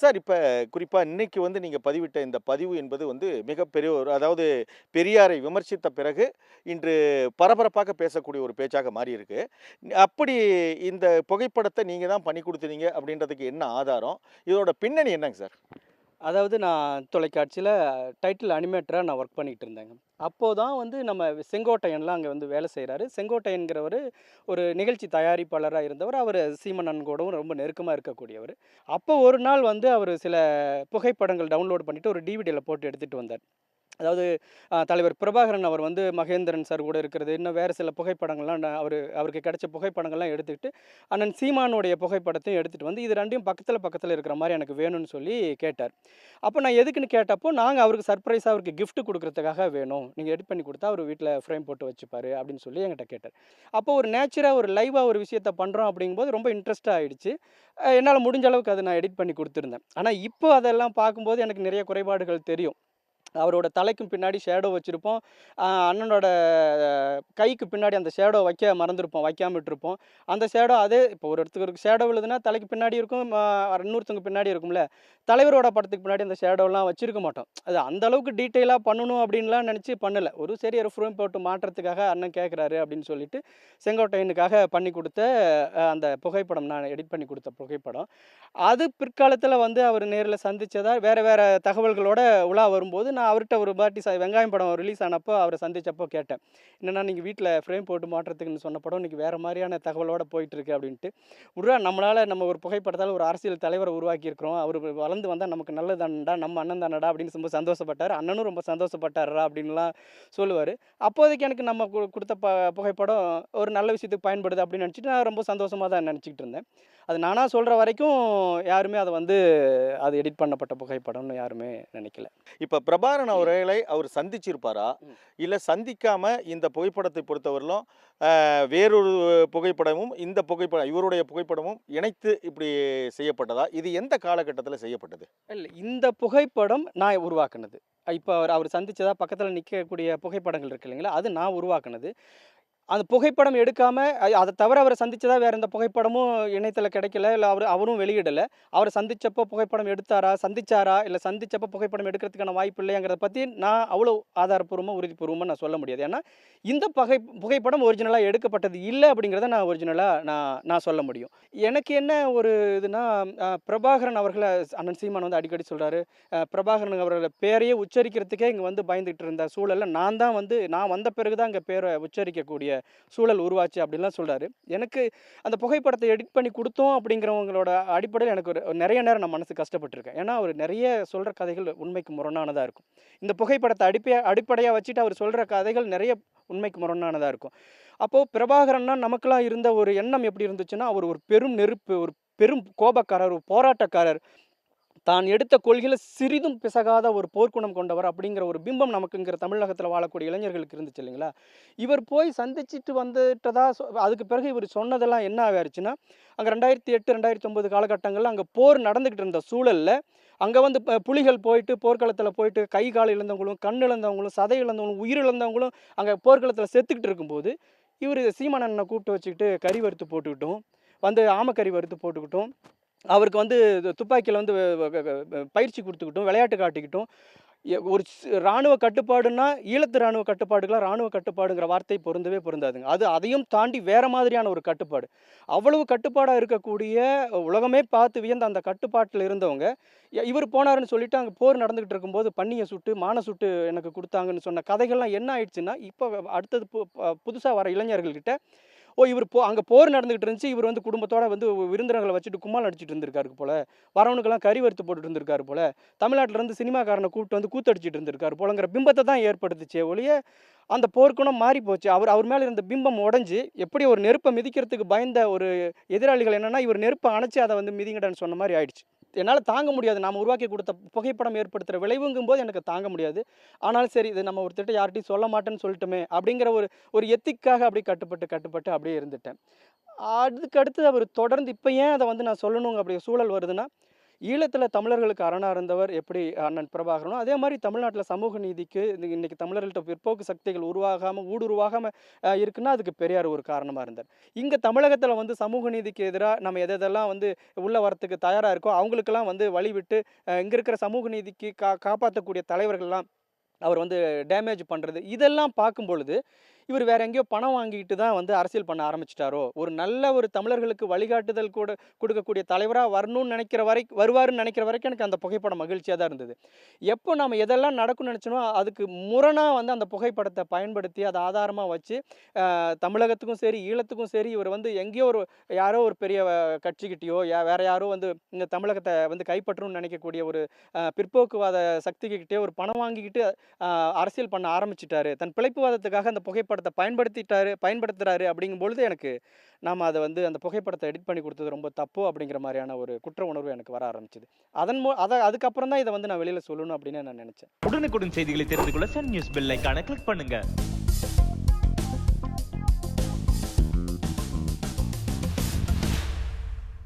Sir இப்ப குறிப்பா இன்னைக்கு வந்து நீங்க பதிவிட்ட இந்த பதிவு என்பது வந்து மிகப்பெரிய ஒரு அதாவது பெரியாரை விமர்சித்த பிறகு, இன்று பரபரப்பாக பேசக்கூடிய ஒரு பேச்சாக மாறியிருக்கு. அப்படி இந்த புகைப்படத்த நீங்க தான் பண்ணி குடுத்தீங்க அப்படின்றதுக்கு என்ன ஆதாரம்? இதோட பின்னணி என்னங்க சார்? அதாவது நான் தொலைக்காட்சியில டைட்டில் அனிமேட்டரா நான் ஒர்க் பண்ணிட்டு இருந்தேங்க. அப்போ தான் வந்து நம்ம செங்கோட்டையன்லாம் அங்க வந்து வேலை செய்றாரு. செங்கோட்டையன்கிறவரு ஒரு நிகழ்ச்சி தயாரிப்பாளரா இருந்தவர். அவரு சீமன் அண்ணன் கூடவும் ரொம்ப நெருக்கமா இருக்கக்கூடியவரு. அப்போ ஒரு நாள் வந்து அவரு சில புகைப்படங்கள் டவுன்லோட் பண்ணிட்டு ஒரு டிவிடில போட்டு எடுத்துட்டு வந்தார். அதாவது தலைவர் பிரபாகரன் அவர் வந்து மகேந்திரன் சார் கூட இருக்கிறது, இன்னும் வேறு சில புகைப்படங்கள்லாம் அவருக்கு கிடைச்ச புகைப்படங்கள்லாம் எடுத்துக்கிட்டு, அண்ணன் சீமானுடைய புகைப்படத்தையும் எடுத்துட்டு வந்து, இது 2யும் பக்கத்துல பக்கத்துல இருக்கிற மாரி எனக்கு வேணும்னு சொல்லி கேட்டார். அப்ப நான் எதுக்குன்னு கேட்டப்போ, நாங்க அவருக்கு சர்ப்ரைஸா அவருக்கு கிஃப்ட் குடுக்குறதுக்காக வேணும். நீங்க எடிட் பண்ணி குடுத்தா அவரு வீட்ல ஃப்ரேம் போட்டு வச்சுப்பாரு அப்படின்னு சொல்லி என்கிட்ட கேட்டார். அப்போ ஒரு நேச்சரா ஒரு லைவா ஒரு விஷயத்த பண்றோம் அப்படிங்கும்போது ரொம்ப இன்ட்ரெஸ்ட்டா ஆயிடுச்சு. என்னால முடிஞ்ச அளவுக்கு அத நான் எடிட் பண்ணி குடுத்துருந்தேன். ஆனா இப்போ அதெல்லாம் பார்க்கும்போது எனக்கு நிறைய குறைபாடுகள் தெரியும். அவரோட தலைக்கும் பின்னாடி ஷேடோ வச்சிருப்போம். அண்ணனோட கைக்கு பின்னாடி அந்த ஷேடோ வைக்க மறந்திருப்போம். வைக்காம விட்டுருப்போம். அந்த ஷேடோ அதே இப்போ ஒருத்தருக்கு ஷேடோ விழுதுன்னா தலைக்கு பின்னாடி இருக்கும். இன்னொருத்தவங்க பின்னாடி இருக்கும்ல. தலைவரோட படத்துக்கு பின்னாடி அந்த ஷேடோலாம் வச்சிருக்க மாட்டோம். அது அந்த அளவுக்கு டீட்டெயிலா பண்ணணும் அப்டின்லாம் நெனச்சு பண்ணல. சரி ஒரு ஃப்ரேம் போட்டு மாட்டுறதுக்காக அண்ணன் கேட்குறாரு அப்டின்னு சொல்லிட்டு, செங்கோட்டையனுக்காக பண்ணி குடுத்த அந்த புகைப்படம் நான் எடிட் பண்ணி குடுத்த புகைப்படம். அது பிற்காலத்துல வந்து அவரு நேர்ல சந்திச்சதா வேற வேற தகவல்களோட உலா வரும்போது, நான் அவர்ட்ட ஒரு வாட்டி வெங்காயம் படம் ரிலீஸ் ஆனப்போ அவர சந்திச்சப்போ கேட்டேன். என்னண்ணா நீங்க வீட்ல ஃப்ரேம் போட்டு மாட்டுறதுக்குன்னு சொன்ன படம் இன்னைக்கு வேற மாரியான தகவலோட போயிட்டுருக்கு அப்டின்ட்டு. உட்றா நம்மளால நம்ம ஒரு புகைப்படத்தால ஒரு அரசியல் தலைவர உருவாக்கியிருக்கிறோம். அவரு வளர்ந்து வந்தா நமக்கு நல்லது தானடா, நம்ம அண்ணன் தானடா அப்படின்னு ரொம்ப சந்தோஷப்பட்டாரு. அண்ணனும் ரொம்ப சந்தோஷப்பட்டாருடா அப்படின்லாம் சொல்லுவாரு. அப்போதைக்கு எனக்கு நம்ம குடுத்த புகைப்படம் ஒரு நல்ல விஷயத்துக்கு பயன்படுது அப்படின்னு நெனச்சுட்டு நான் ரொம்ப சந்தோஷமா தான் நெனச்சுக்கிட்டு இருந்தேன். அது நானா சொல்ற வரைக்கும் யாருமே அத வந்து அது எடிட் பண்ணப்பட்ட புகைப்படம்னு யாருமே நெனைக்கல. இப்ப பிரபாகரன் அவர்களை அவர் சந்திச்சிருப்பாரா? ம். இல்ல சந்திக்காம இந்த புகைப்படத்தை பொறுத்தவரையிலும், வேறொரு புகைப்படமும், இந்த புகைப்படம் இவருடைய புகைப்படமும் இணைத்து இப்படி செய்யப்பட்டதா? இது எந்த காலகட்டத்தில செய்யப்பட்டது? இல்ல இந்த புகைப்படம் நான் உருவாக்குனது. இப்ப அவரு சந்திச்சதா பக்கத்துல நிக்கக்கூடிய புகைப்படங்கள் இருக்கு இல்லைங்களா? அது நான் உருவாக்குனது. அந்த புகைப்படம் எடுக்காம அத தவிர அவர சந்திச்சதா வேற எந்த புகைப்படமும் இணையத்தில கிடைக்கல. இல்ல அவரும் வெளியிடல. அவர சந்திச்சப்போ புகைப்படம் எடுத்தாரா? சந்திச்சாரா? இல்ல சந்திச்சப்போ புகைப்படம் எடுக்கிறதுக்கான வாய்ப்பு இல்லையாங்கிறத பத்தி நான் அவ்வளோ ஆதாரப்பூர்வமா, உறுதிப்பூர்வமா நான் சொல்ல முடியாது. ஏன்னா, இந்த புகைப்படம் ஒரிஜினலா எடுக்கப்பட்டது இல்ல அப்படிங்கிறத நான் ஒரிஜினலா நான் சொல்ல முடியும். எனக்கு என்ன ஒரு இதுன்னா, பிரபாகரன் அவர்கள அண்ணன் சீமான் வந்து அடிக்கடி சொல்றாரு. பிரபாகரன் அவரோட பேரையே உச்சரிக்கிறதுக்கே இங்க வந்து பயந்துட்டு இருந்த சூழல்ல நான் வந்த பிறகு தான் அங்க பேர உச்சரிக்கக்கூடிய சூழல் உருவாச்சு அப்படின்லாம் சொல்றாரு. எனக்கு அந்த புகைப்படத்த எடிட் பண்ணி குடுத்தோம் அப்படிங்கிறவங்களோட அடிப்படையில எனக்கு ஒரு நெறைய நேரம் நான் மனசு கஷ்டப்பட்டுருக்கேன். ஏன்னா, அவரு நெறைய சொல்ற கதைகள் உண்மைக்கு முரணானதா இருக்கும். இந்த புகைப்படத்த அடிப்படையா வச்சுட்டு அவர் சொல்ற கதைகள் நெறைய உண்மைக்கு முரணானதா இருக்கும். அப்போ பிரபாகரன்னா நமக்கெல்லாம் இருந்த ஒரு எண்ணம் எப்படி இருந்துச்சுன்னா, அவர் ஒரு பெரும் நெருப்பு, ஒரு பெரும் கோபக்காரர், ஒரு போராட்டக்காரர். தான் எடுத்த கொள்கையில சிறிதும் பிசகாத ஒரு போர்க்குணம் கொண்டவர் அப்படிங்கிற ஒரு பிம்பம் நமக்குங்கிற தமிழகத்துல வாழக்கூடிய இளைஞர்களுக்கு இருந்துச்சு இல்லைங்களா? இவர் போய் சந்திச்சுட்டு வந்துட்டதா அதுக்கு பிறகு இவர் சொன்னதெல்லாம் என்ன ஆயிருச்சுன்னா, அங்க 2008, 2009 காலகட்டங்கள்ல அங்க போர் நடந்துகிட்டு இருந்த சூழல்ல, அங்க வந்து புலிகள் போயிட்டு போர்க்களத்துல போயிட்டு கை, கால் இழந்தவங்களும், கண் இழந்தவங்களும், சதை இழந்தவங்களும், உயிர் இழந்தவங்களும் அங்க போர்க்களத்துல செத்துக்கிட்டு இருக்கும்போது, இவரு சீமான் அண்ணன கூப்பிட்டு வச்சுக்கிட்டு கறி வறுத்து போட்டுக்கிட்டும், வந்து ஆமக்கறி வறுத்து போட்டுக்கிட்டும் அவருக்கு வந்து துப்பாக்கியில வந்து வ க க பயிற்சி குடுத்துக்கிட்டும், விளையாட்டு காட்டிக்கிட்டும், ஒரு ராணுவ கட்டுப்பாடுன்னா, ஈழத்து ராணுவ கட்டுப்பாடுக்கெல்லாம் ராணுவ கட்டுப்பாடுங்கிற வார்த்தை பொருந்தவே பொருந்தாதுங்க. அதையும் தாண்டி வேற மாதிரியான ஒரு கட்டுப்பாடு. அவ்வளவு கட்டுப்பாடா இருக்கக்கூடிய உலகமே பார்த்து வியந்த அந்த கட்டுப்பாட்டுல இருந்தவங்க, இவரு போனாருன்னு சொல்லிட்டு அங்க போர் நடந்துகிட்டு இருக்கும்போது பன்னிய சுட்டு, மான சுட்டு எனக்கு குடுத்தாங்கன்னு சொன்ன கதைகள்லாம் என்ன ஆயிடுச்சுன்னா, இப்ப அடுத்தது புதுசா வர இளைஞர்கள் கிட்ட இவரு அங்க போர் நடந்துகிட்டு இருந்துச்சு. இவரு வந்து குடும்பத்தோட வந்து விருந்தினர்கள வச்சுட்டு கும்மாளம் அடிச்சுட்டு இருந்திருக்காரு போல. வரவனுக்கெல்லாம் கறி வறுத்து போட்டுட்டு இருந்திருக்காரு போல. தமிழ்நாட்டுல இருந்து சினிமாக்காரன கூப்பிட்டு வந்து கூத்தடிச்சுட்டு இருந்திருக்காரு போலங்கிற பிம்பத்த தான் ஏற்படுத்துச்சே ஒழிய, அந்த போர்க்குணம் மாறி போச்சு. அவர் மேல இருந்த பிம்பம் உடைஞ்சு, எப்படி ஒரு நெருப்ப மிதிக்கிறதுக்கு பயந்த ஒரு எதிராளிகள் என்னன்னா, இவர் நெருப்ப அணைச்சு அத வந்து மிதிங்கடான்னு சொன்ன மாரி ஆயிடுச்சு. என்னால தாங்க முடியாது. நாம உருவாக்கி குடுத்த புகைப்படம் ஏற்படுத்துற விளைவுங்கும்போது எனக்கு தாங்க முடியாது. ஆனாலும் சரி, இது நம்ம ஒருத்தர்ட்ட யார்ட்டயும் சொல்ல மாட்டேன்னு சொல்லிட்டோமே! அப்படிங்கிற ஒரு ஒரு எத்திக்க்காக அப்படியே கட்டுப்பட்டு அப்படியே இருந்துட்டேன். அதுக்கு அடுத்து அவரு தொடர்ந்து இப்ப ஏன் அத வந்து நான் சொல்லணுங்க அப்படி சூழல் வருதுன்னா, ஈழத்துல தமிழர்களுக்கு அரணா இருந்தவர் எப்படி அண்ணன் பிரபாகரனோ, அதே மாரி தமிழ்நாட்டுல சமூக நீதிக்கு இன்னைக்கு தமிழர்கள்ட்ட பிற்போக்கு சக்திகள் உருவாகாம, ஊடுருவாகாம இருக்குன்னா, அதுக்கு பெரியார் ஒரு காரணமா இருந்தார். இங்க தமிழகத்துல வந்து சமூக நீதிக்கு எதிரா நம்ம எதெல்லாம் வந்து உள்ள வரத்துக்கு தயாரா இருக்கோ, அவங்களுக்கெல்லாம் வந்து வழிவிட்டு, இங்க இருக்கிற சமூக நீதிக்கு காப்பாத்தக்கூடிய தலைவர்கள்லாம் அவர் வந்து டேமேஜ் பண்றது, இதெல்லாம் பார்க்கும் பொழுது, இவர் வேற எங்கேயோ பணம் வாங்கிட்டு தான் வந்து அரசியல் பண்ண ஆரம்பிச்சுட்டாரோ! ஒரு நல்ல ஒரு தமிழர்களுக்கு வழிகாட்டுதல் கூட குடுக்கக்கூடிய தலைவரா வரணும்னு நெனைக்கிற வருவாருன்னு நெனைக்கிற வரைக்கும் எனக்கு அந்த புகைப்படம் மகிழ்ச்சியா தான் இருந்தது. எப்போ நாம எதெல்லாம் நடக்கும்னு நெனச்சோனோ, அதுக்கு முரணா வந்து அந்த புகைப்படத்த பயன்படுத்தி, அத ஆதாரமா வச்சு, தமிழகத்துக்கும் சரி, ஈழத்துக்கும் சரி, இவர் வந்து எங்கேயோ யாரோ ஒரு பெரிய கட்சிகிட்டயோ, வேற யாரோ வந்து இந்த தமிழகத்த வந்து கைப்பற்றணும்னு நெனைக்கக்கூடிய ஒரு பிற்போக்குவாத சக்திகிட்டயோ ஒரு பணம் வாங்கிக்கிட்டு அரசியல் பண்ண ஆரம்பிச்சுட்டாரு. தன் பிழைப்புவாதத்துக்காக அந்த புகைப்படத்த பயன்படுத்துறாரு அப்படிங்கும்பொழுது எனக்கு நாம அத வந்து அந்த புகைப்படத்த எடிட் பண்ணி குடுத்தது ரொம்ப தப்பு அப்படிங்கிற மாரியான ஒரு குற்ற உணர்வு எனக்கு வர ஆரம்பிச்சது. அதுக்கப்புறம் தான் இத வந்து நான் வெளியில சொல்லணும் அப்படின்னு நான் நெனச்சேன். உடனுக்குடன் செய்திகளை தெரிந்து கொள்ள சன் நியூஸ் பெல் ஐகானை கிளிக் பண்ணுங்க.